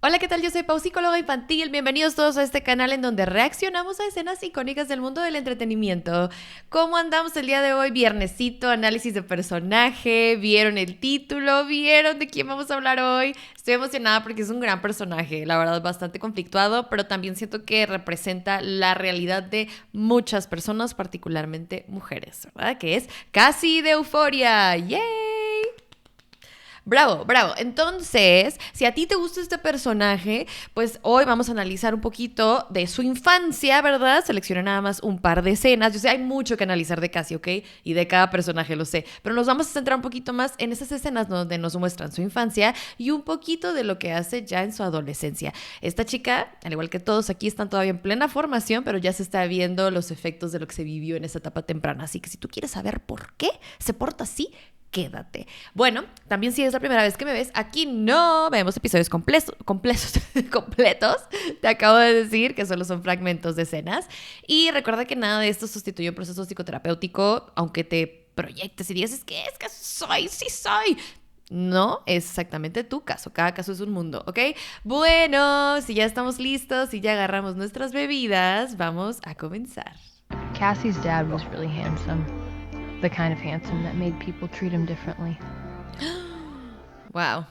Hola, ¿qué tal? Yo soy Pau, psicóloga infantil. Bienvenidos todos a este canal en donde reaccionamos a escenas icónicas del mundo del entretenimiento. ¿Cómo andamos el día de hoy? Viernesito, análisis de personaje. ¿Vieron el título? ¿Vieron de quién vamos a hablar hoy? Estoy emocionada porque es un gran personaje, la verdad, bastante conflictuado, pero también siento que representa la realidad de muchas personas, particularmente mujeres, ¿verdad? Que es Cassie de Euphoria. ¡Yay! Bravo, bravo. Entonces, si a ti te gusta este personaje, pues hoy vamos a analizar un poquito de su infancia, ¿verdad? Seleccioné nada más un par de escenas. Yo sé, hay mucho que analizar de Cassie, ¿ok? Y de cada personaje, lo sé. Pero nos vamos a centrar un poquito más en esas escenas donde nos muestran su infancia y un poquito de lo que hace ya en su adolescencia. Esta chica, al igual que todos aquí, están todavía en plena formación, pero ya se está viendo los efectos de lo que se vivió en esa etapa temprana. Así que si tú quieres saber por qué se porta así, quédate. Bueno, también si es la primera vez que me ves, aquí no vemos episodios completos. Te acabo de decir que solo son fragmentos de escenas. Y recuerda que nada de esto sustituye un proceso psicoterapéutico, aunque te proyectes y digas, es que sí soy. No es exactamente tu caso, cada caso es un mundo, ¿ok? Bueno, si ya estamos listos, si ya agarramos nuestras bebidas, vamos a comenzar. Cassie's dad was really handsome. The kind of handsome that made people treat him differently. Wow.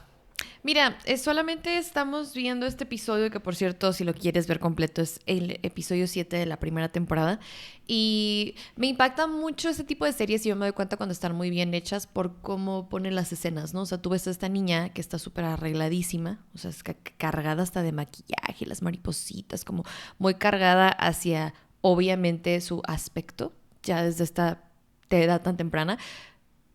Mira, solamente estamos viendo este episodio, que por cierto, si lo quieres ver completo, es el episodio 7 de la primera temporada. Y me impacta mucho este tipo de series y yo me doy cuenta cuando están muy bien hechas por cómo ponen las escenas, ¿no? O sea, tú ves a esta niña que está súper arregladísima, o sea, es cargada hasta de maquillaje, las maripositas, como muy cargada hacia, obviamente, su aspecto, ya desde esta edad tan temprana.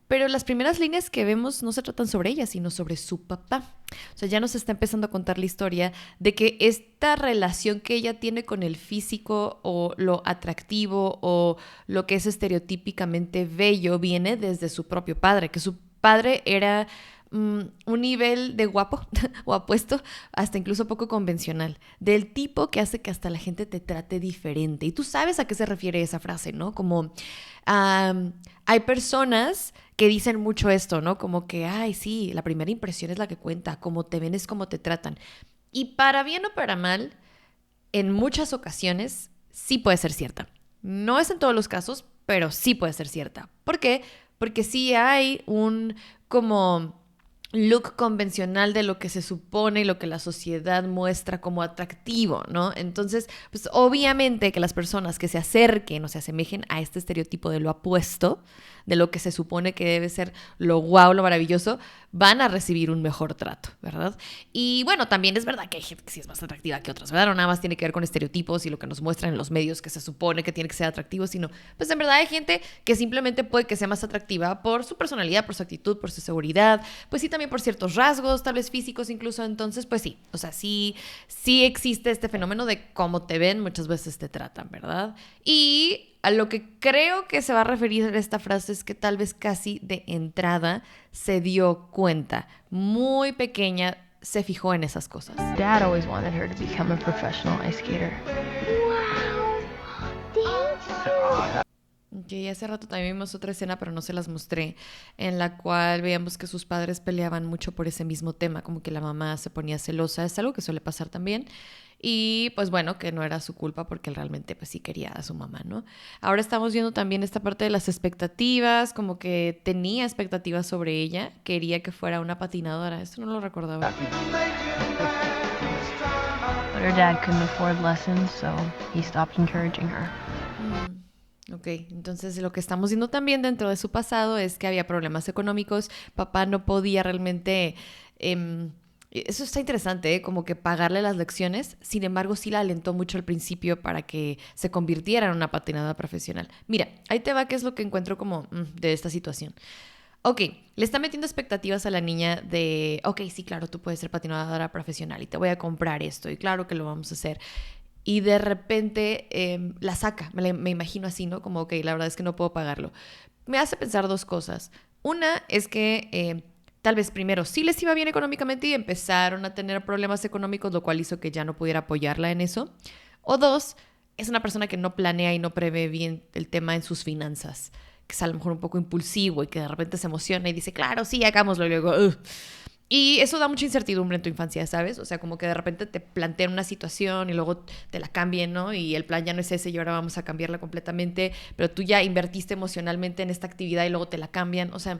Pero las primeras líneas que vemos no se tratan sobre ella, sino sobre su papá. O sea, ya nos está empezando a contar la historia de que esta relación que ella tiene con el físico o lo atractivo o lo que es estereotípicamente bello viene desde su propio padre, que su padre era un nivel de guapo o apuesto hasta incluso poco convencional, del tipo que hace que hasta la gente te trate diferente. Y tú sabes a qué se refiere esa frase, ¿no? Como hay personas que dicen mucho esto, ¿no? Como que, ay, sí, la primera impresión es la que cuenta, como te ven es como te tratan. Y para bien o para mal, en muchas ocasiones sí puede ser cierta. No es en todos los casos, pero sí puede ser cierta. ¿Por qué? Porque sí hay un como look convencional de lo que se supone y lo que la sociedad muestra como atractivo, ¿no? Entonces, pues obviamente que las personas que se acerquen o se asemejen a este estereotipo de lo apuesto, de lo que se supone que debe ser lo guau, lo maravilloso, van a recibir un mejor trato, ¿verdad? Y bueno, también es verdad que hay gente que sí es más atractiva que otras, ¿verdad? No nada más tiene que ver con estereotipos y lo que nos muestran en los medios que se supone que tiene que ser atractivo, sino, pues en verdad hay gente que simplemente puede que sea más atractiva por su personalidad, por su actitud, por su seguridad, pues sí también por ciertos rasgos, tal vez físicos incluso. Entonces, pues sí, o sea, sí existe este fenómeno de cómo te ven, muchas veces te tratan, ¿verdad? Y a lo que creo que se va a referir esta frase es que tal vez casi de entrada se dio cuenta, muy pequeña, se fijó en esas cosas. Dad always wanted her to become a professional ice skater. Wow, thank you. Y hace rato también vimos otra escena, pero no se las mostré, en la cual veíamos que sus padres peleaban mucho por ese mismo tema, como que la mamá se ponía celosa, es algo que suele pasar también, y pues bueno, que no era su culpa porque él realmente pues sí quería a su mamá, ¿no? Ahora estamos viendo también esta parte de las expectativas, como que tenía expectativas sobre ella, quería que fuera una patinadora, esto no lo recordaba. But her dad couldn't afford lessons, so he stopped encouraging her. Ok, entonces lo que estamos viendo también dentro de su pasado es que había problemas económicos, papá no podía realmente, eso está interesante, como que pagarle las lecciones, sin embargo sí la alentó mucho al principio para que se convirtiera en una patinadora profesional. Mira, ahí te va qué es lo que encuentro como de esta situación. Ok, le está metiendo expectativas a la niña de, ok, sí, claro, tú puedes ser patinadora profesional y te voy a comprar esto y claro que lo vamos a hacer. Y de repente la saca, me imagino así, ¿no? Como, ok, la verdad es que no puedo pagarlo. Me hace pensar dos cosas. Una es que tal vez primero sí les iba bien económicamente y empezaron a tener problemas económicos, lo cual hizo que ya no pudiera apoyarla en eso. O dos, es una persona que no planea y no prevé bien el tema en sus finanzas, que es a lo mejor un poco impulsivo y que de repente se emociona y dice, claro, sí, hagámoslo, y luego, Y eso da mucha incertidumbre en tu infancia, ¿sabes? O sea, como que de repente te plantean una situación y luego te la cambien, ¿no? Y el plan ya no es ese y ahora vamos a cambiarla completamente, pero tú ya invertiste emocionalmente en esta actividad y luego te la cambian. O sea,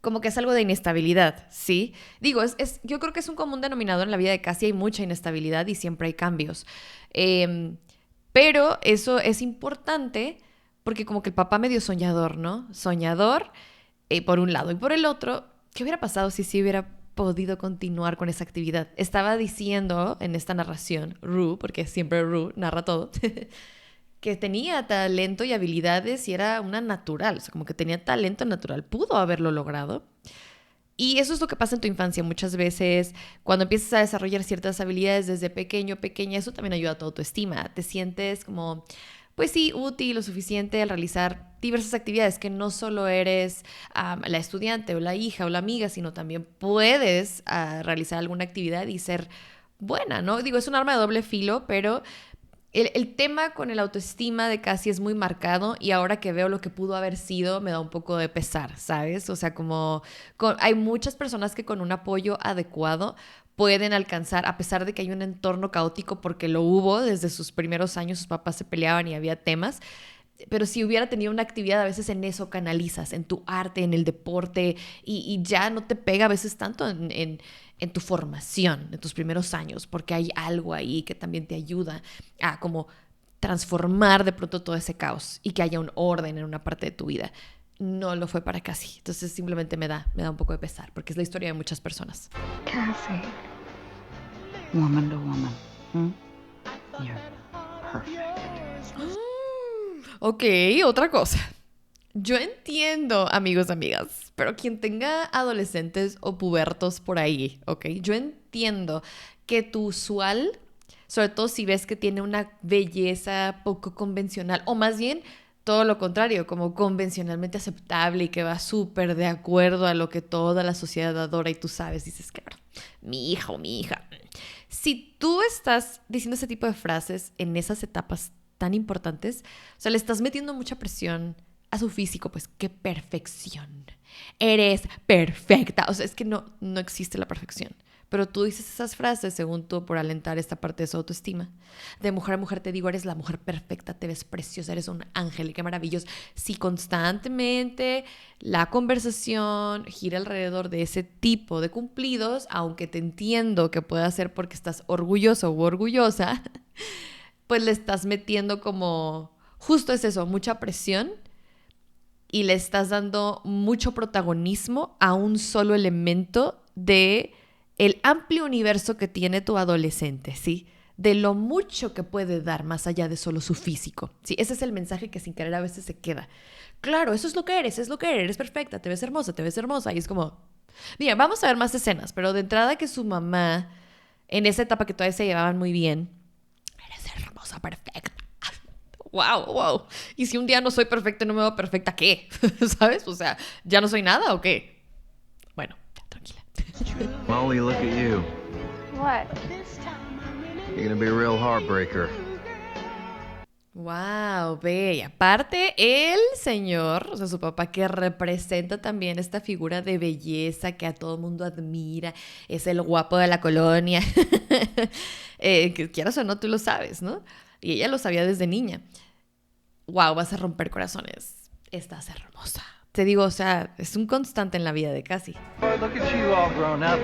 como que es algo de inestabilidad, ¿sí? Digo, yo creo que es un común denominador en la vida de Cassie. Hay mucha inestabilidad y siempre hay cambios. Pero eso es importante porque como que el papá medio soñador, ¿no? Soñador, por un lado. Y por el otro, ¿qué hubiera pasado si sí hubiera podido continuar con esa actividad? Estaba diciendo en esta narración, Rue, porque siempre Rue narra todo, que tenía talento y habilidades y era una natural. O sea, como que tenía talento natural. Pudo haberlo logrado. Y eso es lo que pasa en tu infancia muchas veces. Cuando empiezas a desarrollar ciertas habilidades desde pequeño, pequeña, eso también ayuda a tu autoestima. Te sientes como, pues sí, útil, lo suficiente al realizar diversas actividades, que no solo eres la estudiante o la hija o la amiga, sino también puedes realizar alguna actividad y ser buena, ¿no? Digo, es un arma de doble filo, pero el tema con el autoestima de Cassie es muy marcado y ahora que veo lo que pudo haber sido me da un poco de pesar, ¿sabes? O sea, como hay muchas personas que con un apoyo adecuado pueden alcanzar, a pesar de que hay un entorno caótico porque lo hubo desde sus primeros años, sus papás se peleaban y había temas, pero si hubiera tenido una actividad, a veces en eso canalizas, en tu arte, en el deporte, y ya no te pega a veces tanto en tu formación, en tus primeros años, porque hay algo ahí que también te ayuda a como transformar de pronto todo ese caos y que haya un orden en una parte de tu vida. No lo fue para Cassie. Entonces simplemente me da un poco de pesar, porque es la historia de muchas personas. Cassie. Woman to woman. You're perfect. Ok, otra cosa. Yo entiendo, amigos, amigas, pero quien tenga adolescentes o pubertos por ahí, ¿ok? Yo entiendo que tu usual, sobre todo si ves que tiene una belleza poco convencional, o más bien todo lo contrario, como convencionalmente aceptable y que va súper de acuerdo a lo que toda la sociedad adora y tú sabes, dices, claro, mi hija o mi hija. Si tú estás diciendo ese tipo de frases en esas etapas tan importantes, o sea, le estás metiendo mucha presión a su físico, pues qué perfección. Eres perfecta. O sea, es que no existe la perfección. Pero tú dices esas frases, según tú, por alentar esta parte de su autoestima. De mujer a mujer te digo, eres la mujer perfecta, te ves preciosa, eres un ángel, qué maravilloso. Si constantemente la conversación gira alrededor de ese tipo de cumplidos, aunque te entiendo que pueda ser porque estás orgulloso u orgullosa, pues le estás metiendo como, justo es eso, mucha presión y le estás dando mucho protagonismo a un solo elemento de el amplio universo que tiene tu adolescente, ¿sí? De lo mucho que puede dar más allá de solo su físico, ¿sí? Ese es el mensaje que sin querer a veces se queda. Claro, eso es lo que eres perfecta, te ves hermosa. Y es como, mira, vamos a ver más escenas, pero de entrada que su mamá, en esa etapa que todavía se llevaban muy bien, eres hermosa, perfecta. Wow. Y si un día no soy perfecta y no me veo perfecta, ¿qué? ¿Sabes? O sea, ¿ya no soy nada o qué? Bueno, ya, tranquila. Molly, look at you. What? You're gonna be a real heartbreaker. Wow, ve. Y aparte, el señor, o sea, su papá, que representa también esta figura de belleza que a todo mundo admira, es el guapo de la colonia. Que quieras o no, tú lo sabes, ¿no? Y ella lo sabía desde niña. Wow, vas a romper corazones. Estás hermosa. Te digo, o sea, es un constante en la vida de Cassie. Boy, look at you all grown up.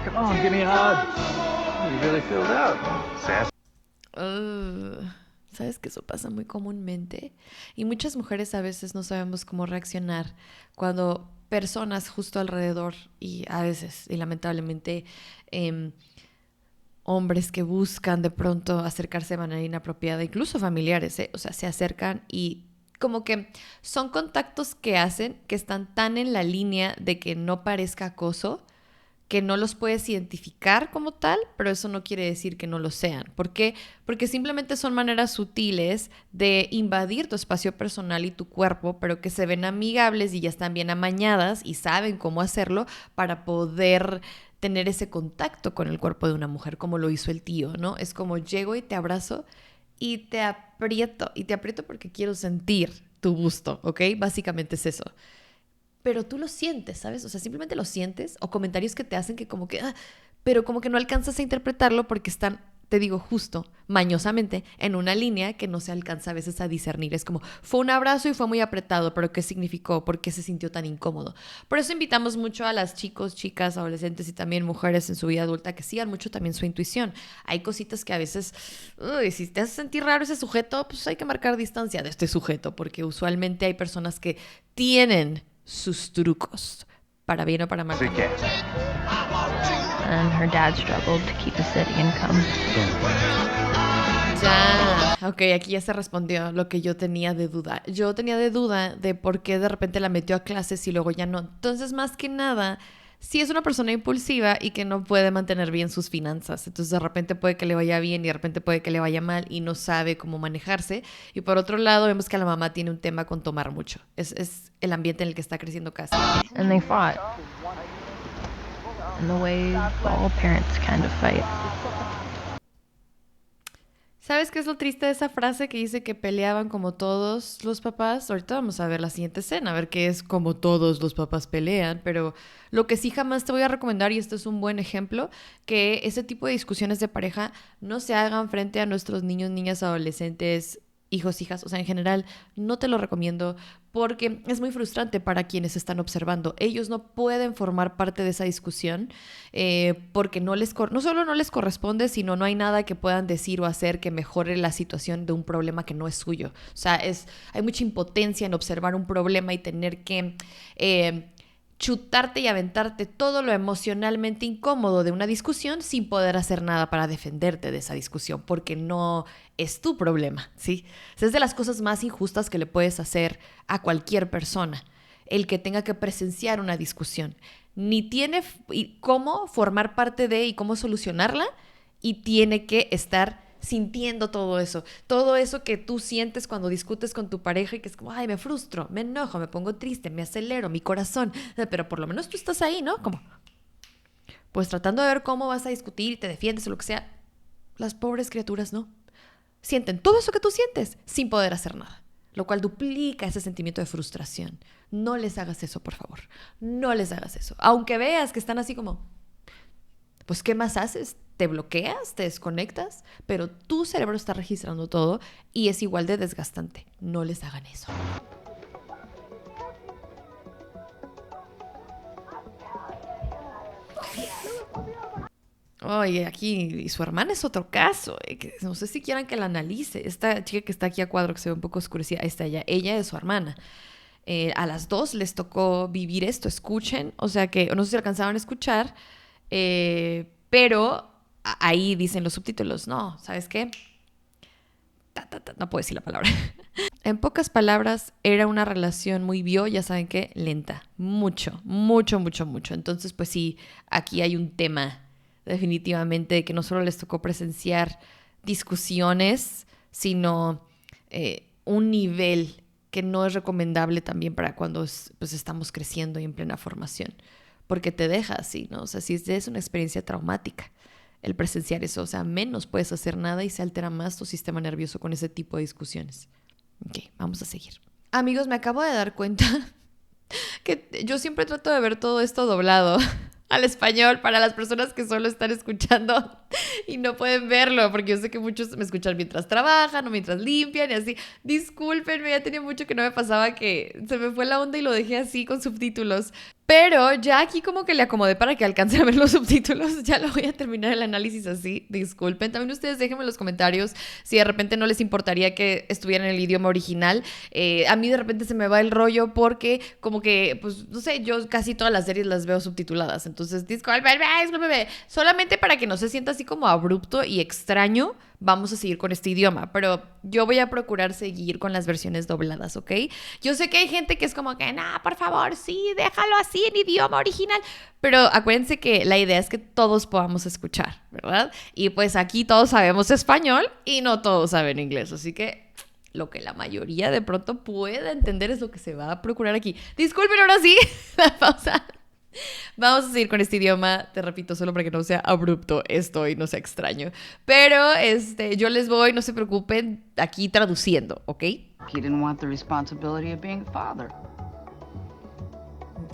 Come on, give me a hug. You really filled out. Sass. ¿Sabes que eso pasa muy comúnmente? Y muchas mujeres a veces no sabemos cómo reaccionar cuando personas justo alrededor y a veces, y lamentablemente, hombres que buscan de pronto acercarse de manera inapropiada, incluso familiares, o sea, se acercan y como que son contactos que hacen que están tan en la línea de que no parezca acoso, que no los puedes identificar como tal, pero eso no quiere decir que no lo sean. ¿Por qué? Porque simplemente son maneras sutiles de invadir tu espacio personal y tu cuerpo, pero que se ven amigables y ya están bien amañadas y saben cómo hacerlo para poder tener ese contacto con el cuerpo de una mujer, como lo hizo el tío, ¿no? Es como llego y te abrazo y te aprieto porque quiero sentir tu busto, ¿ok? Básicamente es eso. pero tú lo sientes, ¿sabes? O sea, simplemente lo sientes, o comentarios que te hacen que como que, pero como que no alcanzas a interpretarlo porque están, te digo, justo, mañosamente, en una línea que no se alcanza a veces a discernir. Es como, fue un abrazo y fue muy apretado, pero ¿qué significó? ¿Por qué se sintió tan incómodo? Por eso invitamos mucho a las chicos, chicas, adolescentes y también mujeres en su vida adulta que sigan mucho también su intuición. Hay cositas que a veces, si te hace sentir raro ese sujeto, pues hay que marcar distancia de este sujeto, porque usualmente hay personas que tienen sus trucos, para bien o para mal. Así que, And her dad struggled to keep a steady income. Ya, ok, aquí ya se respondió lo que yo tenía de duda. Yo tenía de duda de por qué de repente la metió a clases y luego ya no. Entonces, más que nada, si es una persona impulsiva y que no puede mantener bien sus finanzas. Entonces, de repente puede que le vaya bien y de repente puede que le vaya mal y no sabe cómo manejarse. Y por otro lado, vemos que la mamá tiene un tema con tomar mucho. Es el ambiente en el que está creciendo casi. And they fought. In the way all parents kind of fight. ¿Sabes qué es lo triste de esa frase que dice que peleaban como todos los papás? Ahorita vamos a ver la siguiente escena, a ver qué es como todos los papás pelean, pero lo que sí jamás te voy a recomendar, y esto es un buen ejemplo, que ese tipo de discusiones de pareja no se hagan frente a nuestros niños, niñas, adolescentes, hijos, hijas, o sea, en general, no te lo recomiendo porque es muy frustrante para quienes están observando. Ellos no pueden formar parte de esa discusión porque no solo no les corresponde, sino no hay nada que puedan decir o hacer que mejore la situación de un problema que no es suyo. O sea, hay mucha impotencia en observar un problema y tener que chutarte y aventarte todo lo emocionalmente incómodo de una discusión sin poder hacer nada para defenderte de esa discusión, porque no es tu problema, ¿sí? O sea, es de las cosas más injustas que le puedes hacer a cualquier persona, el que tenga que presenciar una discusión. Ni tiene cómo formar parte de y cómo solucionarla, y tiene que estar sintiendo todo eso que tú sientes cuando discutes con tu pareja y que es como, ay, me frustro, me enojo, me pongo triste, me acelero, mi corazón, pero por lo menos tú estás ahí, ¿no? Como, pues tratando de ver cómo vas a discutir y te defiendes o lo que sea. Las pobres criaturas no. Sienten todo eso que tú sientes sin poder hacer nada, lo cual duplica ese sentimiento de frustración. No les hagas eso, por favor. No les hagas eso. Aunque veas que están así como, pues, ¿qué más haces? Te bloqueas, te desconectas, pero tu cerebro está registrando todo y es igual de desgastante. No les hagan eso. Oye, aquí, y su hermana es otro caso, que no sé si quieran que la analice. Esta chica que está aquí a cuadro, que se ve un poco oscurecida, ahí está ella. Ella es su hermana. A las dos les tocó vivir esto, escuchen. O sea que, no sé si alcanzaban a escuchar, pero ahí dicen los subtítulos, no, ¿sabes qué? No puedo decir la palabra. En pocas palabras, era una relación muy ya saben qué, lenta. Mucho. Entonces, pues sí, aquí hay un tema definitivamente que no solo les tocó presenciar discusiones, sino un nivel que no es recomendable también para cuando pues estamos creciendo y en plena formación, porque te deja así, ¿no? O sea, si es una experiencia traumática el presenciar eso, o sea, menos puedes hacer nada y se altera más tu sistema nervioso con ese tipo de discusiones. Ok, vamos a seguir. Amigos, me acabo de dar cuenta que yo siempre trato de ver todo esto doblado al español para las personas que solo están escuchando y no pueden verlo, porque yo sé que muchos me escuchan mientras trabajan o mientras limpian y así. Discúlpenme, ya tenía mucho que no me pasaba, que se me fue la onda y lo dejé así con subtítulos. Pero ya aquí como que le acomodé para que alcancen a ver los subtítulos. Ya lo voy a terminar el análisis así. Disculpen. También ustedes déjenme en los comentarios si de repente no les importaría que estuviera en el idioma original. A mí de repente se me va el rollo porque como que, pues, no sé, yo casi todas las series las veo subtituladas. Entonces, discúlpenme. Solamente para que no se sienta así como abrupto y extraño, vamos a seguir con este idioma, pero yo voy a procurar seguir con las versiones dobladas, ¿ok? Yo sé que hay gente que es como que, nah, por favor, sí, déjalo así en idioma original, pero acuérdense que la idea es que todos podamos escuchar, ¿verdad? Y pues aquí todos sabemos español y no todos saben inglés, así que lo que la mayoría de pronto pueda entender es lo que se va a procurar aquí. Disculpen, ahora sí, la pausa. Vamos a seguir con este idioma, te repito, solo para que no sea abrupto esto y no sea extraño. Pero yo les voy, no se preocupen, aquí traduciendo, ¿ok? He didn't want the responsibility of being a father. Ok.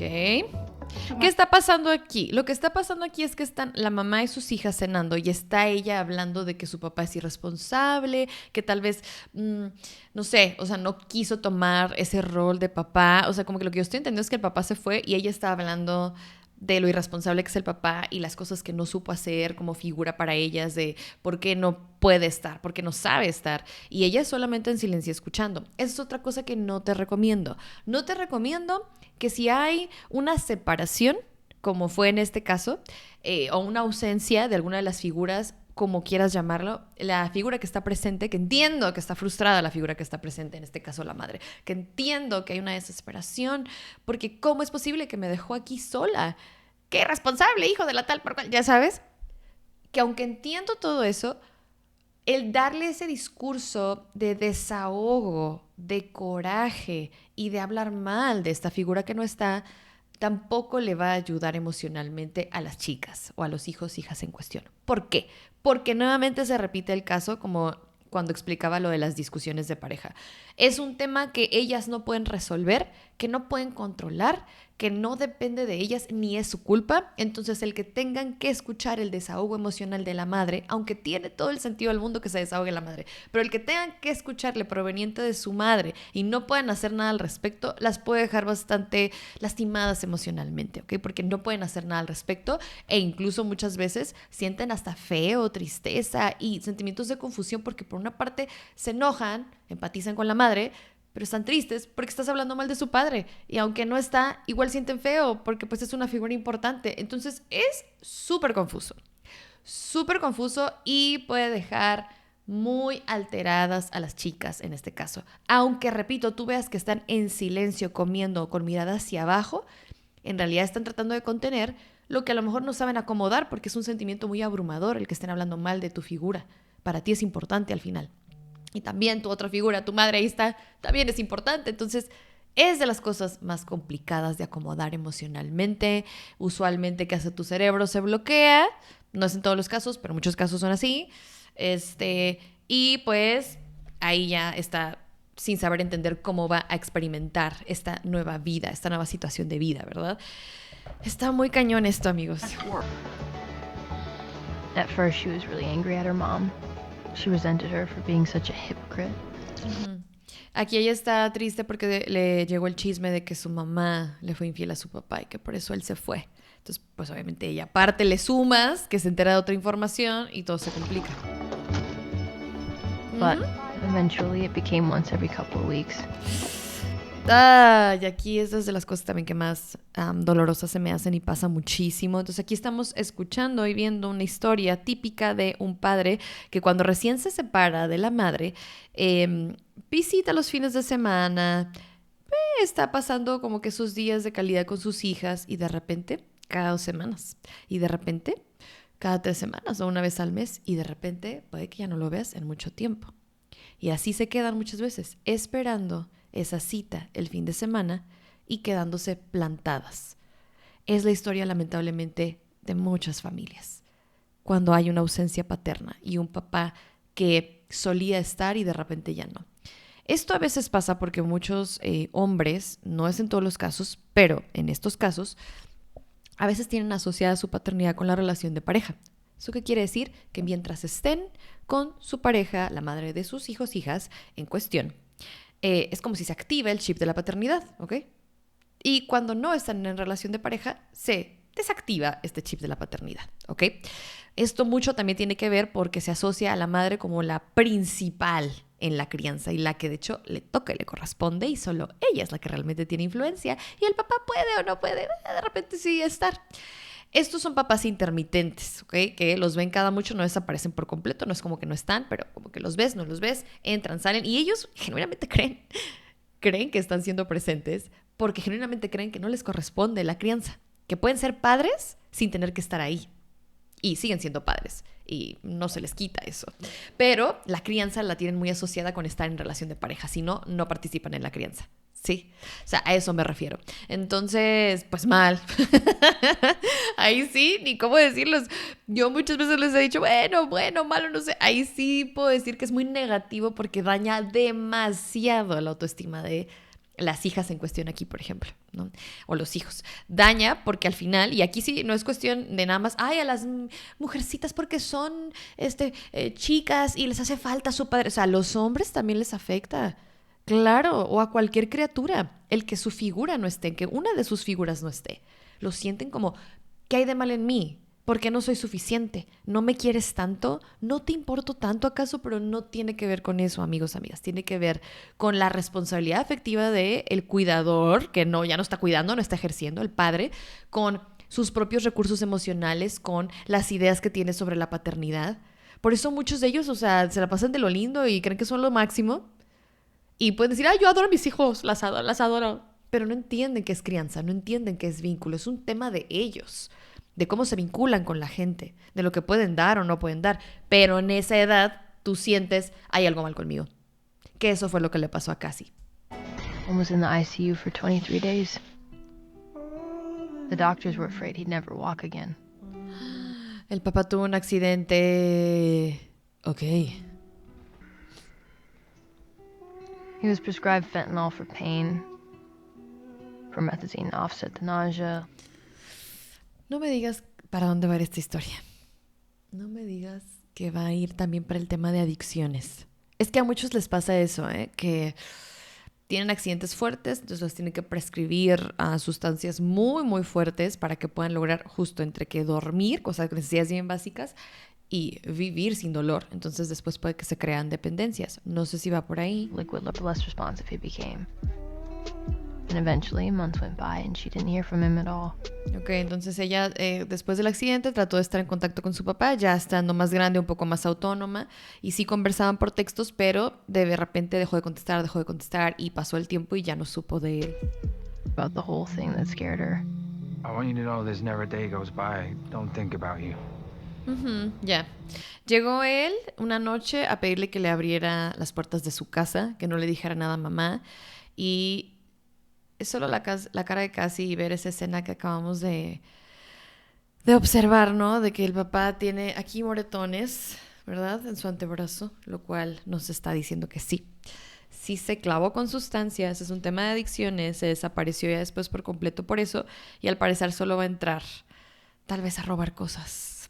¿Qué está pasando aquí? Lo que está pasando aquí es que están la mamá y sus hijas cenando y está ella hablando de que su papá es irresponsable, que tal vez, no sé, o sea, no quiso tomar ese rol de papá. O sea, como que lo que yo estoy entendiendo es que el papá se fue y ella está hablando de lo irresponsable que es el papá y las cosas que no supo hacer como figura para ellas, de por qué no puede estar, por qué no sabe estar. Y ella solamente en silencio escuchando. Esa es otra cosa que no te recomiendo. No te recomiendo que si hay una separación, como fue en este caso, o una ausencia de alguna de las figuras, como quieras llamarlo, la figura que está presente, que entiendo que está frustrada la figura que está presente, en este caso la madre, que entiendo que hay una desesperación, porque ¿cómo es posible que me dejó aquí sola? ¡Qué irresponsable, hijo de la tal por cual! Ya sabes, que aunque entiendo todo eso, el darle ese discurso de desahogo, de coraje y de hablar mal de esta figura que no está, tampoco le va a ayudar emocionalmente a las chicas o a los hijos, hijas en cuestión. ¿Por qué? Porque nuevamente se repite el caso como cuando explicaba lo de las discusiones de pareja. Es un tema que ellas no pueden resolver, que no pueden controlar, que no depende de ellas ni es su culpa. Entonces el que tengan que escuchar el desahogo emocional de la madre, aunque tiene todo el sentido del mundo que se desahogue la madre, pero el que tengan que escucharle proveniente de su madre y no puedan hacer nada al respecto, las puede dejar bastante lastimadas emocionalmente, ¿ok? Porque no pueden hacer nada al respecto e incluso muchas veces sienten hasta feo, tristeza y sentimientos de confusión porque por una parte se enojan, empatizan con la madre, pero están tristes porque estás hablando mal de su padre y aunque no está, igual sienten feo porque pues es una figura importante. Entonces es súper confuso y puede dejar muy alteradas a las chicas en este caso. Aunque, repito, tú veas que están en silencio comiendo con mirada hacia abajo, en realidad están tratando de contener lo que a lo mejor no saben acomodar porque es un sentimiento muy abrumador el que estén hablando mal de tu figura. Para ti es importante al final. Y también tu otra figura, tu madre, ahí está, también es importante. Entonces, es de las cosas más complicadas de acomodar emocionalmente. Usualmente, ¿qué hace tu cerebro? Se bloquea. No es en todos los casos, pero muchos casos son así. Y pues, ahí ya está sin saber entender cómo va a experimentar esta nueva vida, esta nueva situación de vida, ¿verdad? Está muy cañón esto, amigos. At first, she was really angry at her mom. She resented her for being such a hypocrite. Aquí ella está triste porque le llegó el chisme de que su mamá le fue infiel a su papá y que por eso él se fue. Entonces, pues obviamente ella aparte le sumas que se entera de otra información y todo se complica. But eventually it became once every couple of weeks. Y aquí es de las cosas también que más dolorosas se me hacen y pasa muchísimo. Entonces aquí estamos escuchando y viendo una historia típica de un padre que cuando recién se separa de la madre, visita los fines de semana, está pasando como que sus días de calidad con sus hijas y de repente cada 2 semanas y de repente cada 3 semanas o una vez al mes y de repente puede que ya no lo veas en mucho tiempo. Y así se quedan muchas veces esperando esa cita el fin de semana y quedándose plantadas. Es la historia lamentablemente de muchas familias. Cuando hay una ausencia paterna y un papá que solía estar y de repente ya no. Esto a veces pasa porque muchos hombres, no es en todos los casos, pero en estos casos, a veces tienen asociada su paternidad con la relación de pareja. ¿Eso qué quiere decir? Que mientras estén con su pareja, la madre de sus hijos, hijas en cuestión, es como si se activa el chip de la paternidad, ¿ok? Y cuando no están en relación de pareja, se desactiva este chip de la paternidad, ¿ok? Esto mucho también tiene que ver porque se asocia a la madre como la principal en la crianza y la que de hecho le toca y le corresponde y solo ella es la que realmente tiene influencia y el papá puede o no puede, de repente sí estar. Estos son papás intermitentes, ¿ok? Que los ven cada mucho, no desaparecen por completo, no es como que no están, pero como que los ves, no los ves, entran, salen y ellos genuinamente creen que están siendo presentes porque genuinamente creen que no les corresponde la crianza, que pueden ser padres sin tener que estar ahí y siguen siendo padres y no se les quita eso. Pero la crianza la tienen muy asociada con estar en relación de pareja, si no, no participan en la crianza. Sí, o sea, a eso me refiero. Entonces, pues mal. Ahí sí, ni cómo decirlos. Yo muchas veces les he dicho, bueno, malo, no sé. Ahí sí puedo decir que es muy negativo porque daña demasiado la autoestima de las hijas en cuestión aquí, por ejemplo, ¿no? O los hijos. Daña porque al final, y aquí sí no es cuestión de nada más, ay, a las mujercitas porque son chicas y les hace falta su padre. O sea, a los hombres también les afecta. Claro, o a cualquier criatura. El que su figura no esté, que una de sus figuras no esté. Lo sienten como, ¿qué hay de mal en mí? ¿Por qué no soy suficiente? ¿No me quieres tanto? ¿No te importo tanto acaso? Pero no tiene que ver con eso, amigos, amigas. Tiene que ver con la responsabilidad afectiva del cuidador, que ya no está cuidando, no está ejerciendo, el padre, con sus propios recursos emocionales, con las ideas que tiene sobre la paternidad. Por eso muchos de ellos, o sea, se la pasan de lo lindo y creen que son lo máximo. Y pueden decir, yo adoro a mis hijos, las adoro. Pero no entienden qué es crianza, no entienden qué es vínculo. Es un tema de ellos, de cómo se vinculan con la gente, de lo que pueden dar o no pueden dar. Pero en esa edad tú sientes, hay algo mal conmigo. Que eso fue lo que le pasó a Cassie. One was in the ICU for 23 days. The doctors were afraid he'd never walk again. El papá tuvo un accidente. Ok. He was prescribed fentanyl for pain, promethazine to offset the nausea. No me digas para dónde va a ir esta historia. No me digas que va a ir también para el tema de adicciones. Es que a muchos les pasa eso, que tienen accidentes fuertes, entonces los tienen que prescribir a sustancias muy, muy fuertes para que puedan lograr justo entre que dormir, cosas que necesidades bien básicas, y vivir sin dolor. Entonces después puede que se crean dependencias. No sé si va por ahí. Liquid, less responsive he became. And eventually, months went by and she didn't hear from him at all. Ok, entonces ella después del accidente trató de estar en contacto con su papá, ya estando más grande, un poco más autónoma, y sí conversaban por textos, pero de repente dejó de contestar y pasó el tiempo y ya no supo de él. About the whole thing that scared her. I want you to know there's never a day goes by I don't think about you. Ya. Llegó él una noche a pedirle que le abriera las puertas de su casa, que no le dijera nada a mamá, y es solo la cara de Cassie y ver esa escena que acabamos de observar, ¿no? De que el papá tiene aquí moretones, ¿verdad? En su antebrazo, lo cual nos está diciendo que sí se clavó con sustancias, es un tema de adicciones, se desapareció ya después por completo por eso, y al parecer solo va a entrar tal vez a robar cosas.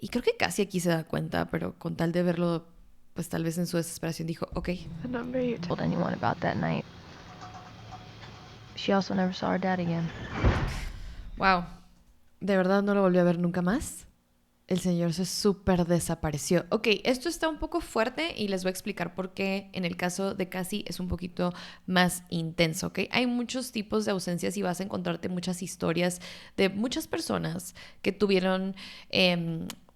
Y creo que Cassie aquí se da cuenta, pero con tal de verlo, pues tal vez en su desesperación dijo, ok. The number you told anyone about that night. She also never saw her dad again. Wow, ¿de verdad no lo volvió a ver nunca más? El señor se súper desapareció. Ok, esto está un poco fuerte y les voy a explicar por qué en el caso de Cassie es un poquito más intenso, ¿ok? Hay muchos tipos de ausencias y vas a encontrarte muchas historias de muchas personas que tuvieron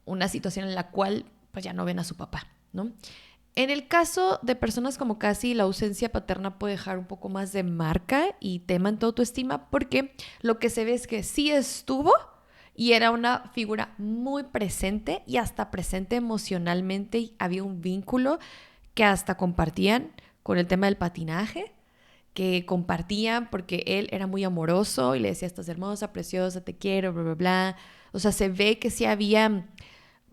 una situación en la cual pues ya no ven a su papá, ¿no? En el caso de personas como Cassie, la ausencia paterna puede dejar un poco más de marca y tema en tu autoestima porque lo que se ve es que sí estuvo y era una figura muy presente y hasta presente emocionalmente y había un vínculo que hasta compartían con el tema del patinaje, que compartían porque él era muy amoroso y le decía, estás hermosa, preciosa, te quiero, bla, bla, bla. O sea, se ve que sí había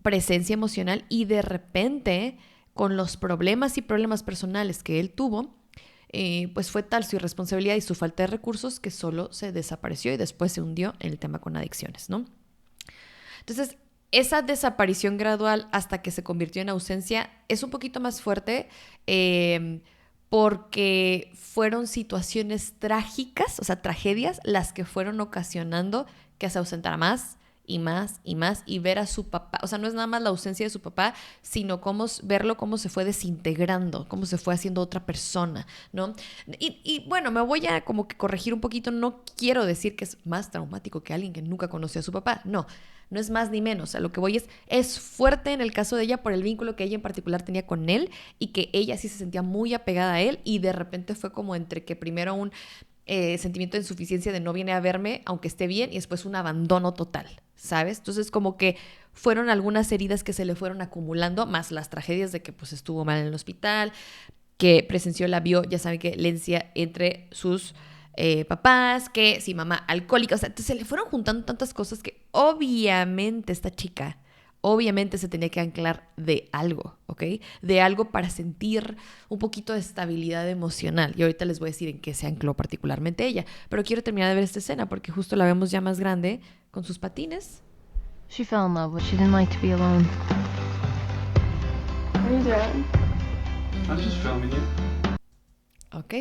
presencia emocional y de repente con los problemas personales que él tuvo, pues fue tal su irresponsabilidad y su falta de recursos que solo se desapareció y después se hundió en el tema con adicciones, ¿no? Entonces, esa desaparición gradual hasta que se convirtió en ausencia es un poquito más fuerte porque fueron situaciones trágicas, o sea, tragedias, las que fueron ocasionando que se ausentara más y más y más y ver a su papá, o sea, no es nada más la ausencia de su papá, sino verlo cómo se fue desintegrando, cómo se fue haciendo otra persona, ¿no? Y bueno, me voy a como que corregir un poquito, no quiero decir que es más traumático que alguien que nunca conoció a su papá, no es más ni menos, a lo que voy es fuerte en el caso de ella por el vínculo que ella en particular tenía con él y que ella sí se sentía muy apegada a él y de repente fue como entre que primero un sentimiento de insuficiencia de no viene a verme aunque esté bien y después un abandono total, ¿sabes? Entonces como que fueron algunas heridas que se le fueron acumulando, más las tragedias de que pues estuvo mal en el hospital, que presenció, la vio, ya saben que herencia entre sus papás, que si mamá alcohólica, o sea, se le fueron juntando tantas cosas que obviamente esta chica Obviamente se tenía que anclar de algo, ¿ok? De algo para sentir un poquito de estabilidad emocional. Y ahorita les voy a decir en qué se ancló particularmente ella. Pero quiero terminar de ver esta escena porque justo la vemos ya más grande con sus patines. She fell in love, but she didn't like to be alone. What are you doing? I'm just filming you. Ok.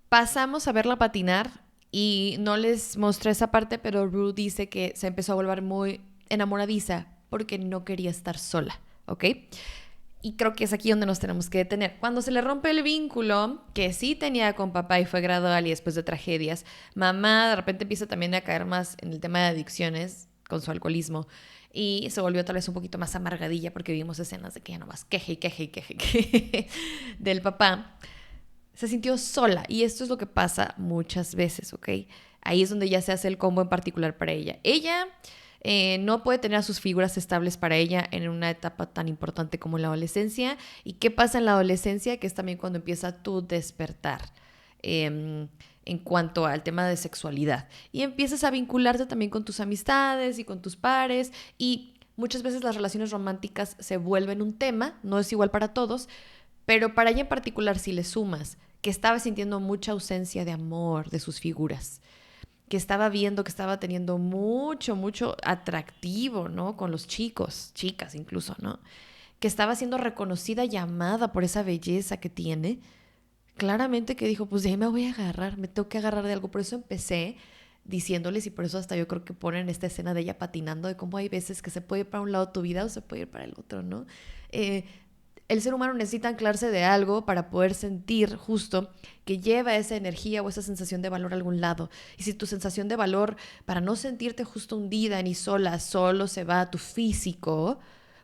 Pasamos a verla patinar y no les mostré esa parte, pero Rue dice que se empezó a volver muy enamoradiza porque no quería estar sola, ¿ok? Y creo que es aquí donde nos tenemos que detener. Cuando se le rompe el vínculo, que sí tenía con papá y fue gradual y después de tragedias, mamá de repente empieza también a caer más en el tema de adicciones con su alcoholismo y se volvió tal vez un poquito más amargadilla porque vimos escenas de que ya nomás queje y queje y queje, queje del papá. Se sintió sola y esto es lo que pasa muchas veces, ¿ok? Ahí es donde ya se hace el combo en particular para ella. Ella no puede tener a sus figuras estables para ella en una etapa tan importante como la adolescencia. ¿Y qué pasa en la adolescencia? Que es también cuando empieza tu despertar en cuanto al tema de sexualidad. Y empiezas a vincularte también con tus amistades y con tus pares y muchas veces las relaciones románticas se vuelven un tema, no es igual para todos, pero para ella en particular si le sumas que estaba sintiendo mucha ausencia de amor de sus figuras, que estaba viendo que estaba teniendo mucho atractivo, ¿no? Con los chicos, chicas incluso, ¿no? Que estaba siendo reconocida y amada por esa belleza que tiene. Claramente que dijo, pues de ahí me voy a agarrar, me tengo que agarrar de algo. Por eso empecé diciéndoles y por eso hasta yo creo que ponen esta escena de ella patinando, de cómo hay veces que se puede ir para un lado tu vida o se puede ir para el otro, ¿no? El ser humano necesita anclarse de algo para poder sentir justo que lleva esa energía o esa sensación de valor a algún lado. Y si tu sensación de valor, para no sentirte justo hundida ni sola, solo se va a tu físico,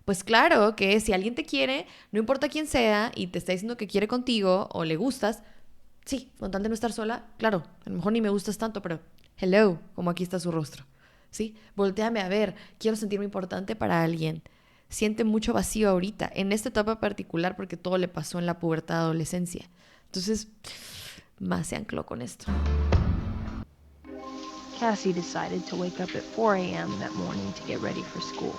pues claro que si alguien te quiere, no importa quién sea, y te está diciendo que quiere contigo o le gustas, sí, con tal de no estar sola, claro, a lo mejor ni me gustas tanto, pero hello, como aquí está su rostro, ¿sí? Voltéame a ver, quiero sentirme importante para alguien. Siente mucho vacío ahorita, en esta etapa particular, porque todo le pasó en la pubertad, adolescencia. Entonces, más se ancló con esto. Cassie decided to wake up at 4 a.m. that morning to get ready for school.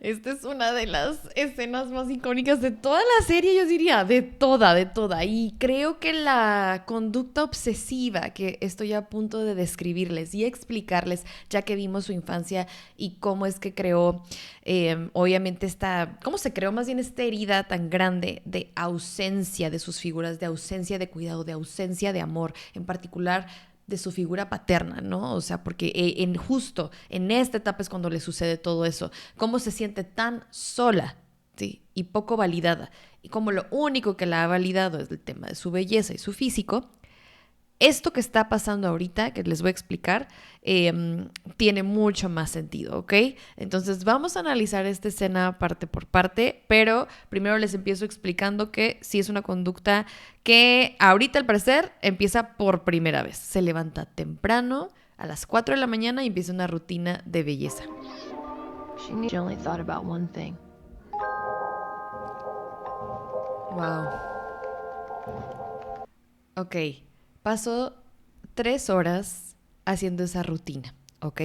Esta es una de las escenas más icónicas de toda la serie, yo diría, de toda. Y creo que la conducta obsesiva que estoy a punto de describirles y explicarles, ya que vimos su infancia y cómo es que creó, obviamente cómo se creó más bien esta herida tan grande de ausencia de sus figuras, de ausencia de cuidado, de ausencia de amor, en particular de su figura paterna, ¿no? O sea, porque justo en esta etapa es cuando le sucede todo eso. Cómo se siente tan sola, ¿sí? Y poco validada. Y como lo único que la ha validado es el tema de su belleza y su físico. Esto que está pasando ahorita, que les voy a explicar, tiene mucho más sentido, ¿ok? Entonces vamos a analizar esta escena parte por parte, pero primero les empiezo explicando que sí es una conducta que ahorita al parecer empieza por primera vez. Se levanta temprano, a las 4 de la mañana y empieza una rutina de belleza. She only thought about one thing. Wow. Ok. Pasó 3 horas haciendo esa rutina, ¿ok?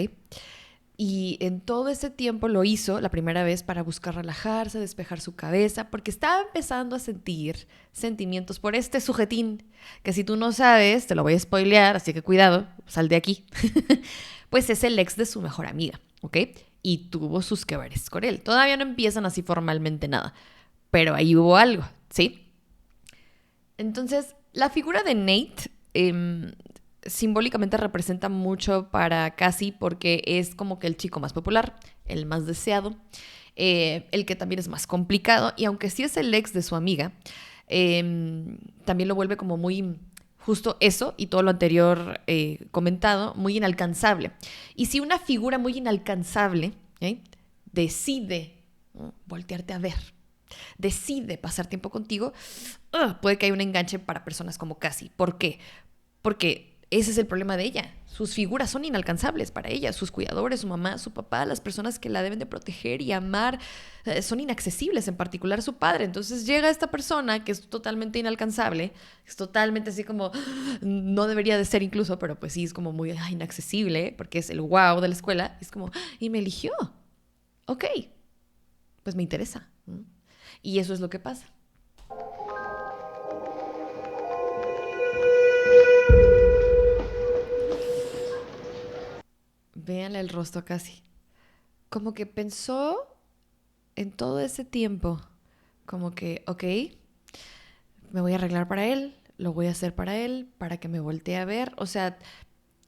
Y en todo ese tiempo lo hizo la primera vez para buscar relajarse, despejar su cabeza, porque estaba empezando a sentir sentimientos por este sujetín, que si tú no sabes, te lo voy a spoilear, así que cuidado, sal de aquí. Pues es el ex de su mejor amiga, ¿ok? Y tuvo sus que veres con él. Todavía no empiezan así formalmente nada, pero ahí hubo algo, ¿sí? Entonces, la figura de Nate simbólicamente representa mucho para Cassie porque es como que el chico más popular, el más deseado, el que también es más complicado y aunque sí es el ex de su amiga, también lo vuelve como muy justo eso y todo lo anterior comentado, muy inalcanzable. Y si una figura muy inalcanzable decide voltearte a ver, decide pasar tiempo contigo, puede que haya un enganche para personas como Cassie. ¿Por qué? Porque ese es el problema de ella. Sus figuras son inalcanzables para ella. Sus cuidadores, su mamá, su papá, las personas que la deben de proteger y amar, son inaccesibles, en particular su padre. Entonces llega esta persona que es totalmente inalcanzable, es totalmente así como, no debería de ser incluso, pero pues sí, es como muy inaccesible, porque es el wow de la escuela. Es como, y me eligió. ok, pues me interesa. Y eso es lo que pasa. Véanle el rostro casi. Como que pensó en todo ese tiempo. Como que, ok, me voy a arreglar para él, lo voy a hacer para él, para que me voltee a ver. O sea,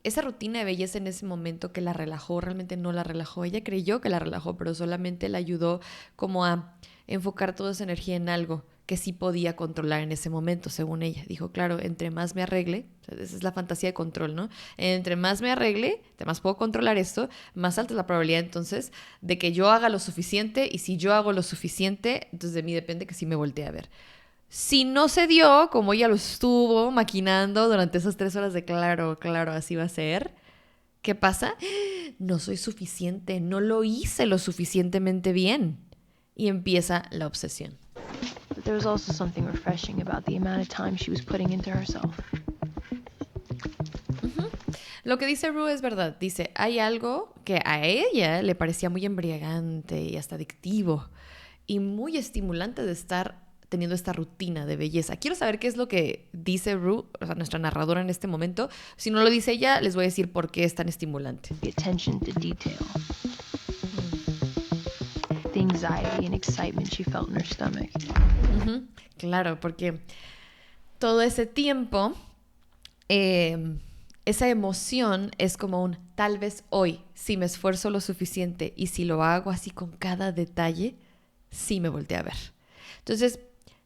esa rutina de belleza en ese momento que la relajó, realmente no la relajó. Ella creyó que la relajó, pero solamente la ayudó como a enfocar toda esa energía en algo que sí podía controlar en ese momento, según ella. Dijo, claro, entre más me arregle, o sea, esa es la fantasía de control, ¿no? Entre más me arregle, entre más puedo controlar esto, más alta es la probabilidad entonces de que yo haga lo suficiente, y si yo hago lo suficiente, entonces de mí depende que sí me voltee a ver. Si no se dio, como ella lo estuvo maquinando durante esas 3 horas de claro, así va a ser, ¿qué pasa? No soy suficiente, no lo hice lo suficientemente bien. Y empieza la obsesión. But there was also something refreshing about the amount of time she was putting into herself. Lo que dice Rue es verdad. Dice, hay algo que a ella le parecía muy embriagante y hasta adictivo y muy estimulante de estar teniendo esta rutina de belleza. Quiero saber qué es lo que dice Rue, o sea, nuestra narradora en este momento. Si no lo dice ella, les voy a decir por qué es tan estimulante. The attention to detail. The anxiety and excitement she felt in her stomach. Claro, porque todo ese tiempo, esa emoción es como un tal vez hoy, si me esfuerzo lo suficiente y si lo hago así con cada detalle, sí me volteé a ver. Entonces,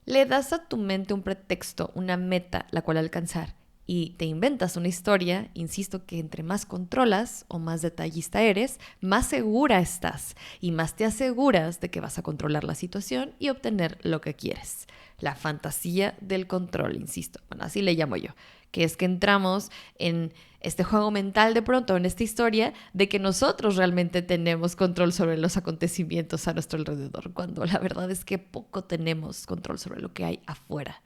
le das a tu mente un pretexto, una meta la cual alcanzar, y te inventas una historia, insisto, que entre más controlas o más detallista eres, más segura estás y más te aseguras de que vas a controlar la situación y obtener lo que quieres. La fantasía del control, insisto. Bueno, así le llamo yo, que es que entramos en este juego mental de pronto, en esta historia, de que nosotros realmente tenemos control sobre los acontecimientos a nuestro alrededor, cuando la verdad es que poco tenemos control sobre lo que hay afuera.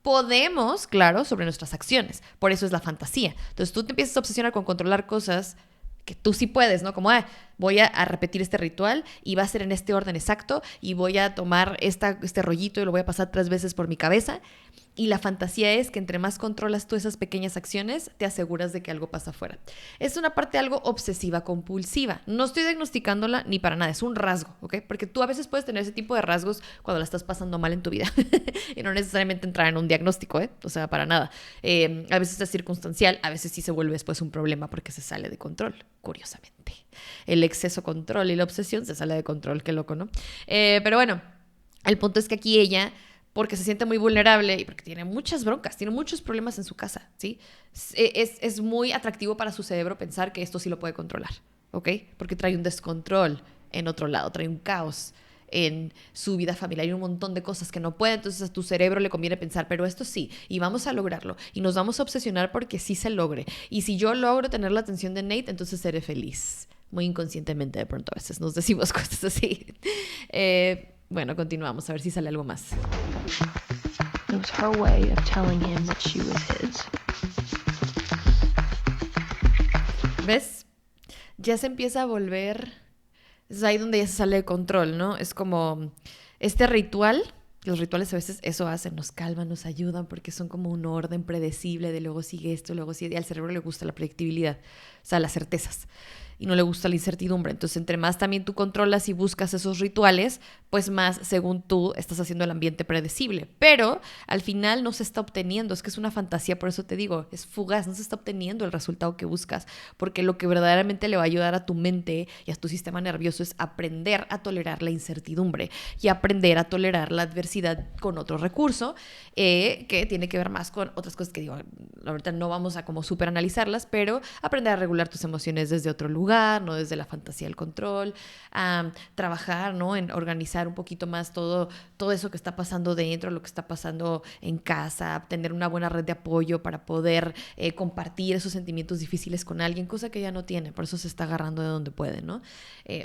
Podemos, claro, sobre nuestras acciones. Por eso es la fantasía. Entonces tú te empiezas a obsesionar con controlar cosas que tú sí puedes, ¿no? Como, voy a repetir este ritual y va a ser en este orden exacto y voy a tomar este rollito y lo voy a pasar 3 veces por mi cabeza. Y la fantasía es que entre más controlas tú esas pequeñas acciones, te aseguras de que algo pasa afuera. Es una parte algo obsesiva compulsiva. No estoy diagnosticándola ni para nada, es un rasgo, ¿ok? Porque tú a veces puedes tener ese tipo de rasgos cuando la estás pasando mal en tu vida y no necesariamente entrar en un diagnóstico, ¿eh? O sea, para nada. A veces es circunstancial, a veces sí se vuelve después un problema porque se sale de control, curiosamente. El exceso control y la obsesión se sale de control, qué loco, ¿no? Pero bueno, el punto es que aquí ella, porque se siente muy vulnerable y porque tiene muchas broncas, tiene muchos problemas en su casa, ¿sí? Es muy atractivo para su cerebro pensar que esto sí lo puede controlar, ¿ok? Porque trae un descontrol en otro lado, trae un caos en su vida familiar y un montón de cosas que no puede. Entonces a tu cerebro le conviene pensar, pero esto sí, y vamos a lograrlo, y nos vamos a obsesionar porque sí se logre. Y si yo logro tener la atención de Nate, entonces seré feliz. Muy inconscientemente de pronto a veces nos decimos cosas así. Bueno, continuamos a ver si sale algo más. It was her way of telling him that she was his. ¿Ves? Ya se empieza a volver... Es ahí donde ya se sale de control, ¿no? Es como este ritual. Los rituales a veces eso hacen, nos calman, nos ayudan porque son como un orden predecible de luego sigue esto, luego sigue... Y al cerebro le gusta la predictibilidad, o sea, las certezas. Y no le gusta la incertidumbre. Entonces, entre más también tú controlas y buscas esos rituales, pues más, según tú, estás haciendo el ambiente predecible. Pero al final no se está obteniendo. Es que es una fantasía, por eso te digo, es fugaz. No se está obteniendo el resultado que buscas. Porque lo que verdaderamente le va a ayudar a tu mente y a tu sistema nervioso es aprender a tolerar la incertidumbre y aprender a tolerar la adversidad con otro recurso que tiene que ver más con otras cosas que digo, ahorita no vamos a como súper analizarlas, pero aprender a regular tus emociones desde otro lugar, no desde la fantasía del control, trabajar, ¿no? En organizar un poquito más todo eso que está pasando dentro, lo que está pasando en casa, tener una buena red de apoyo para poder compartir esos sentimientos difíciles con alguien, cosa que ella no tiene, por eso se está agarrando de donde puede, ¿no?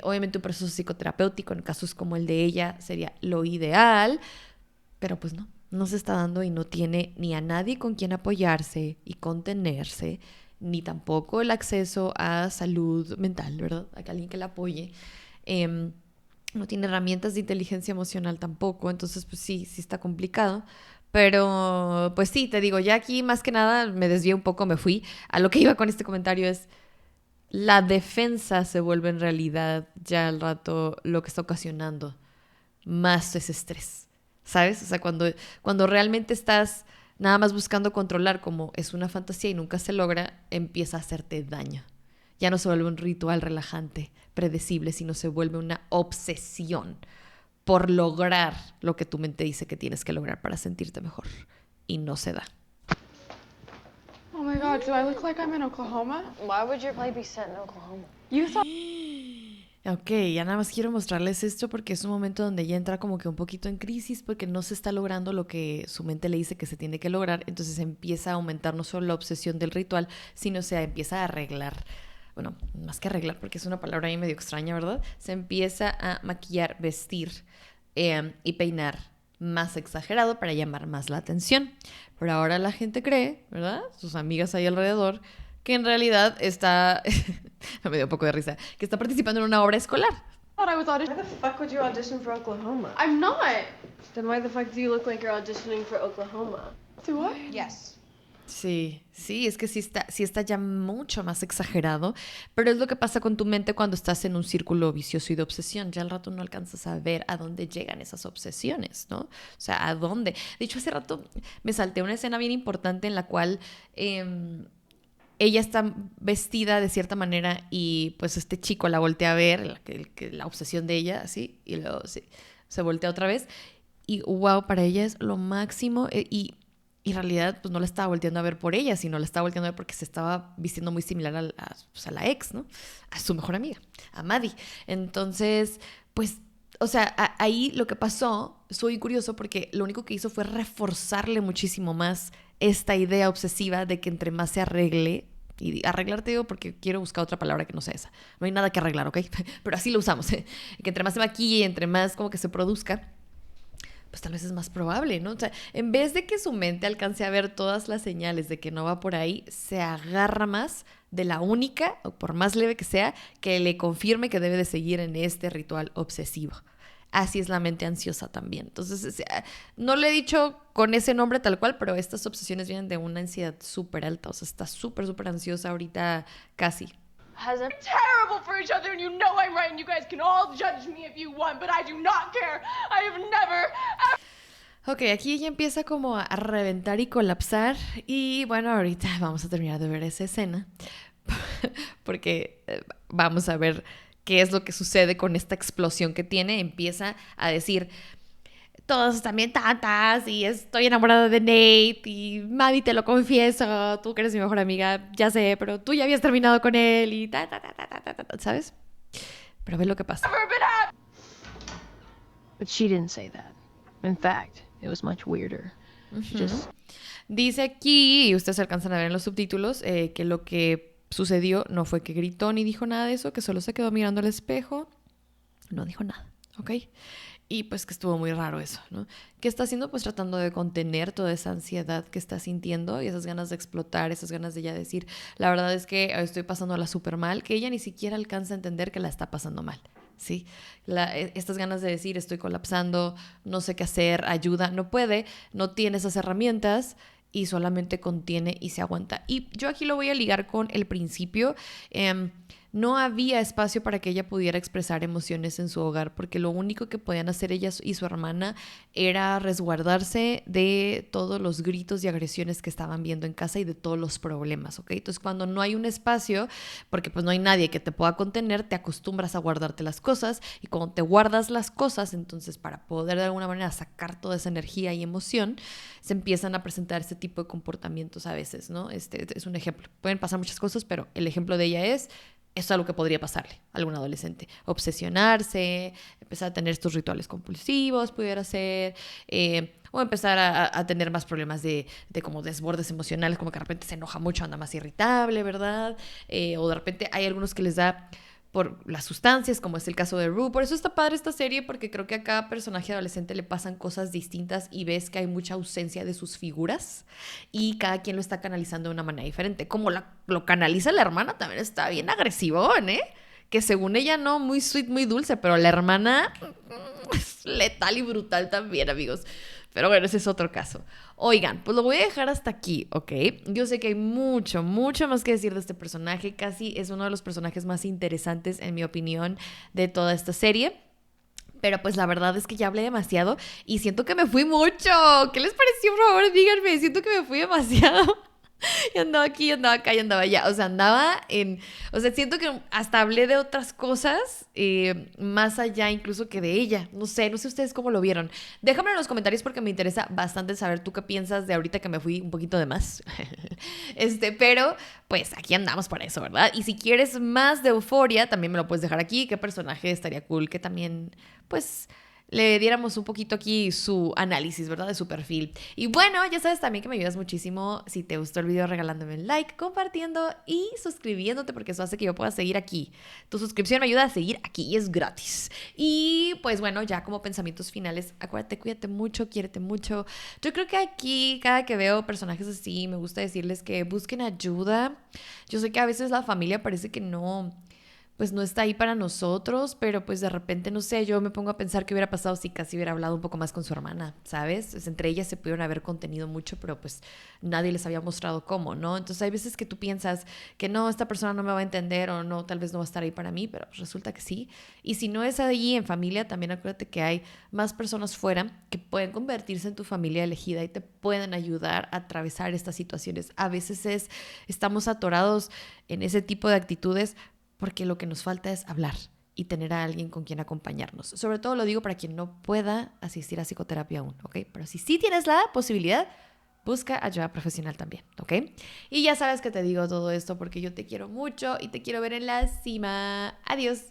Obviamente un proceso psicoterapéutico en casos como el de ella sería lo ideal, pero pues no se está dando y no tiene ni a nadie con quien apoyarse y contenerse, ni tampoco el acceso a salud mental, ¿verdad? A alguien que la apoye. no tiene herramientas de inteligencia emocional tampoco, entonces pues sí está complicado. Pero pues sí, te digo, ya aquí más que nada me desvié un poco, me fui. A lo que iba con este comentario es, la defensa se vuelve en realidad ya al rato lo que está ocasionando más ese estrés, ¿sabes? O sea, cuando realmente estás nada más buscando controlar como es una fantasía y nunca se logra, empieza a hacerte daño. Ya no se vuelve un ritual relajante, predecible, sino se vuelve una obsesión por lograr lo que tu mente dice que tienes que lograr para sentirte mejor. Y no se da. Oh my God, do I look like I'm in Oklahoma? Why would your play be set in Oklahoma? You thought Ok, ya nada más quiero mostrarles esto porque es un momento donde ella entra como que un poquito en crisis porque no se está logrando lo que su mente le dice que se tiene que lograr. Entonces empieza a aumentar no solo la obsesión del ritual, sino se empieza a arreglar. Bueno, más que arreglar porque es una palabra ahí medio extraña, ¿verdad? Se empieza a maquillar, vestir y peinar más exagerado para llamar más la atención. Pero ahora la gente cree, ¿verdad? Sus amigas ahí alrededor, que en realidad está, me dio un poco de risa, que está participando en una obra escolar. I was auditioning. Why the fuck would you audition for Oklahoma? I'm not. Then why the fuck do you look like you're auditioning for Oklahoma? Do I? Yes. Sí, es que sí está ya mucho más exagerado, pero es lo que pasa con tu mente cuando estás en un círculo vicioso y de obsesión. Ya al rato no alcanzas a ver a dónde llegan esas obsesiones, ¿no? O sea, a dónde. De hecho, hace rato me salté una escena bien importante en la cual ella está vestida de cierta manera y pues este chico la voltea a ver, la obsesión de ella, así, y luego se voltea otra vez y wow, para ella es lo máximo y en realidad pues no la estaba volteando a ver por ella, sino la estaba volteando a ver porque se estaba vistiendo muy similar a la ex, ¿no? A su mejor amiga, a Maddie. Entonces, pues, o sea, ahí lo que pasó, soy curioso porque lo único que hizo fue reforzarle muchísimo más esta idea obsesiva de que entre más se arregle, y arreglar te digo porque quiero buscar otra palabra que no sea esa. No hay nada que arreglar, ¿ok? Pero así lo usamos, ¿eh? Que entre más se maquille y entre más como que se produzca, pues tal vez es más probable, ¿no? O sea, en vez de que su mente alcance a ver todas las señales de que no va por ahí, se agarra más de la única, o por más leve que sea, que le confirme que debe de seguir en este ritual obsesivo. Así es la mente ansiosa también. Entonces, no le he dicho con ese nombre tal cual, pero estas obsesiones vienen de una ansiedad súper alta. O sea, está súper ansiosa ahorita casi. Has it? Terrible for each other, and you know I'm right, and you guys can all judge me if you want, but I do not care. I have never. Ok, aquí ella empieza como a reventar y colapsar. Y bueno, ahorita vamos a terminar de ver esa escena. Porque vamos a ver qué es lo que sucede con esta explosión que tiene. Empieza a decir, todos están bien tantas y estoy enamorada de Nate y Maddie, te lo confieso, tú que eres mi mejor amiga, ya sé, pero tú ya habías terminado con él y ¿sabes? Pero ve lo que pasa. But she didn't say that. In fact, it was much weirder. She just Dice aquí, y ustedes alcanzan a ver en los subtítulos, que lo que sucedió no fue que gritó ni dijo nada de eso, que solo se quedó mirando al espejo, no dijo nada, ¿ok? Y pues que estuvo muy raro eso, ¿no? ¿Qué está haciendo? Pues tratando de contener toda esa ansiedad que está sintiendo y esas ganas de explotar, esas ganas de ya decir, la verdad es que estoy pasándola súper mal, que ella ni siquiera alcanza a entender que la está pasando mal, ¿sí? Estas ganas de decir, estoy colapsando, no sé qué hacer, ayuda, no puede, no tiene esas herramientas y solamente contiene y se aguanta. Y yo aquí lo voy a ligar con el principio. No había espacio para que ella pudiera expresar emociones en su hogar, porque lo único que podían hacer ella y su hermana era resguardarse de todos los gritos y agresiones que estaban viendo en casa y de todos los problemas, ¿ok? Entonces, cuando no hay un espacio, porque pues no hay nadie que te pueda contener, te acostumbras a guardarte las cosas, y cuando te guardas las cosas, entonces para poder de alguna manera sacar toda esa energía y emoción, se empiezan a presentar este tipo de comportamientos a veces, ¿no? Este es un ejemplo. Pueden pasar muchas cosas, pero el ejemplo de ella es... Eso es algo que podría pasarle a algún adolescente. Obsesionarse, empezar a tener estos rituales compulsivos, pudiera ser, o empezar a tener más problemas de como desbordes emocionales, como que de repente se enoja mucho, anda más irritable, ¿verdad? O de repente hay algunos que les da por las sustancias, como es el caso de Rue. Por eso está padre esta serie, porque creo que a cada personaje adolescente le pasan cosas distintas y ves que hay mucha ausencia de sus figuras y cada quien lo está canalizando de una manera diferente. Como lo canaliza la hermana, también está bien agresivo, ¿eh? que según ella no, muy sweet, muy dulce, pero la hermana es letal y brutal también, amigos. Pero bueno, ese es otro caso. Oigan, pues lo voy a dejar hasta aquí, ¿ok? Yo sé que hay mucho, mucho más que decir de este personaje. Casi es uno de los personajes más interesantes, en mi opinión, de toda esta serie. Pero pues la verdad es que ya hablé demasiado y siento que me fui mucho. ¿Qué les pareció? Por favor, díganme. Siento que me fui demasiado. Y andaba aquí, y andaba acá, y andaba allá. O sea, andaba en... O sea, siento que hasta hablé de otras cosas más allá incluso que de ella. No sé ustedes cómo lo vieron. Déjame en los comentarios porque me interesa bastante saber tú qué piensas de ahorita que me fui un poquito de más. Pero pues aquí andamos para eso, ¿verdad? Y si quieres más de Euphoria, también me lo puedes dejar aquí. ¿Qué personaje estaría cool que también, pues... le diéramos un poquito aquí su análisis, ¿verdad? De su perfil. Y bueno, ya sabes también que me ayudas muchísimo si te gustó el video regalándome un like, compartiendo y suscribiéndote porque eso hace que yo pueda seguir aquí. Tu suscripción me ayuda a seguir aquí y es gratis. Y pues bueno, ya como pensamientos finales, acuérdate, cuídate mucho, quiérete mucho. Yo creo que aquí, cada que veo personajes así, me gusta decirles que busquen ayuda. Yo sé que a veces la familia parece que no... pues no está ahí para nosotros, pero pues de repente, no sé, yo me pongo a pensar qué hubiera pasado si casi hubiera hablado un poco más con su hermana, ¿sabes? Pues entre ellas se pudieron haber contenido mucho, pero pues nadie les había mostrado cómo, ¿no? Entonces hay veces que tú piensas que no, esta persona no me va a entender o no, tal vez no va a estar ahí para mí, pero resulta que sí. Y si no es ahí en familia, también acuérdate que hay más personas fuera que pueden convertirse en tu familia elegida y te pueden ayudar a atravesar estas situaciones. A veces estamos atorados en ese tipo de actitudes porque lo que nos falta es hablar y tener a alguien con quien acompañarnos. Sobre todo lo digo para quien no pueda asistir a psicoterapia aún, ¿ok? Pero si sí tienes la posibilidad, busca ayuda profesional también, ¿ok? Y ya sabes que te digo todo esto porque yo te quiero mucho y te quiero ver en la cima. Adiós.